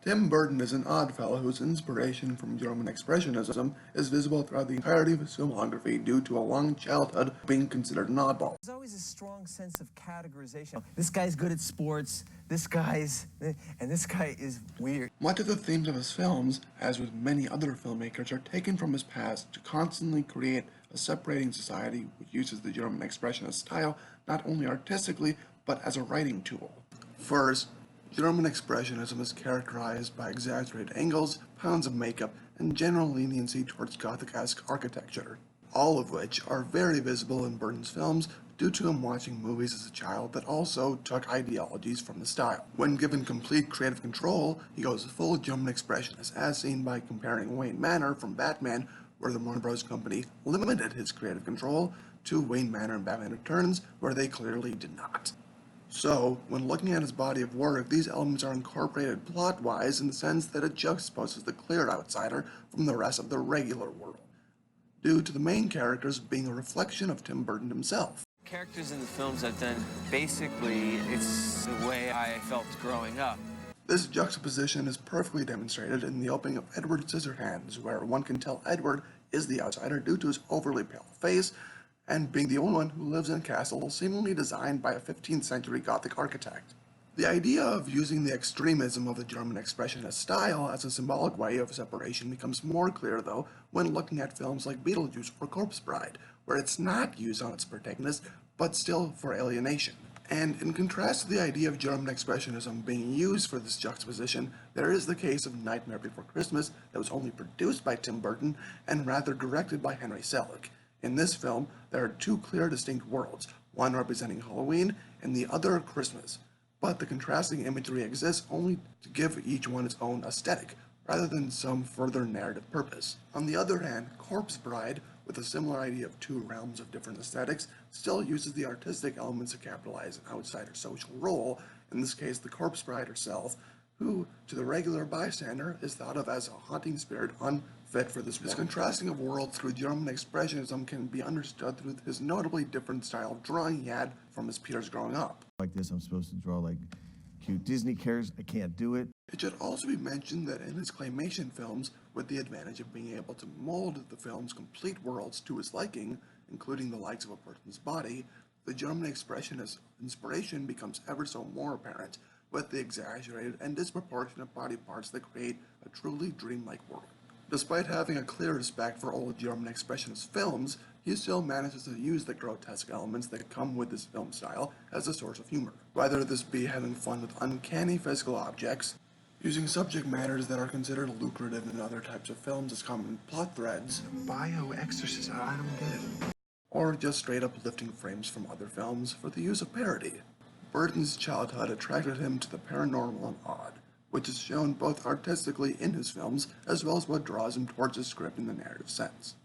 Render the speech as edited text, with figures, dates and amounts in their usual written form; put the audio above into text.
Tim Burton is an odd fellow whose inspiration from German Expressionism is visible throughout the entirety of his filmography due to a long childhood being considered an oddball. There's always a strong sense of categorization. This guy's good at sports, this guy's, and this guy is weird. Much of the themes of his films, as with many other filmmakers, are taken from his past to constantly create a separating society which uses the German Expressionist style not only artistically, but as a writing tool. First, German Expressionism is characterized by exaggerated angles, pounds of makeup, and general leniency towards Gothic-esque architecture, all of which are very visible in Burton's films due to him watching movies as a child that also took ideologies from the style. When given complete creative control, he goes full German Expressionist, as seen by comparing Wayne Manor from Batman, where the Warner Bros. Company limited his creative control, to Wayne Manor and Batman Returns, where they clearly did not. So, when looking at his body of work, these elements are incorporated plot-wise in the sense that it juxtaposes the clear outsider from the rest of the regular world, due to the main characters being a reflection of Tim Burton himself. Characters in the films I've done, basically, it's the way I felt growing up. This juxtaposition is perfectly demonstrated in the opening of Edward Scissorhands, where one can tell Edward is the outsider due to his overly pale face, and being the only one who lives in a castle seemingly designed by a 15th century Gothic architect. The idea of using the extremism of the German Expressionist style as a symbolic way of separation becomes more clear, though, when looking at films like Beetlejuice or Corpse Bride, where it's not used on its protagonist, but still for alienation. And in contrast to the idea of German Expressionism being used for this juxtaposition, there is the case of Nightmare Before Christmas that was only produced by Tim Burton and rather directed by Henry Selick. In this film, there are two clear distinct worlds, one representing Halloween and the other Christmas, but the contrasting imagery exists only to give each one its own aesthetic, rather than some further narrative purpose. On the other hand, Corpse Bride, with a similar idea of two realms of different aesthetics, still uses the artistic elements to capitalize an outsider's social role, in this case the corpse bride herself, who, to the regular bystander, is thought of as a haunting spirit unfit for this world. This contrasting of worlds through German Expressionism can be understood through his notably different style of drawing he had from his peers growing up. Like this, I'm supposed to draw like cute Disney characters. I can't do it. It should also be mentioned that in his claymation films, with the advantage of being able to mold the film's complete worlds to his liking, including the likes of a person's body, the German Expressionist inspiration becomes ever so more apparent, with the exaggerated and disproportionate body parts that create a truly dreamlike world. Despite having a clear respect for old German Expressionist films, he still manages to use the grotesque elements that come with this film style as a source of humor, whether this be having fun with uncanny physical objects, using subject matters that are considered lucrative in other types of films as common plot threads, bioexorcism, I don't get it, or just straight up lifting frames from other films for the use of parody. Burton's childhood attracted him to the paranormal and odd, which is shown both artistically in his films as well as what draws him towards his script in the narrative sense.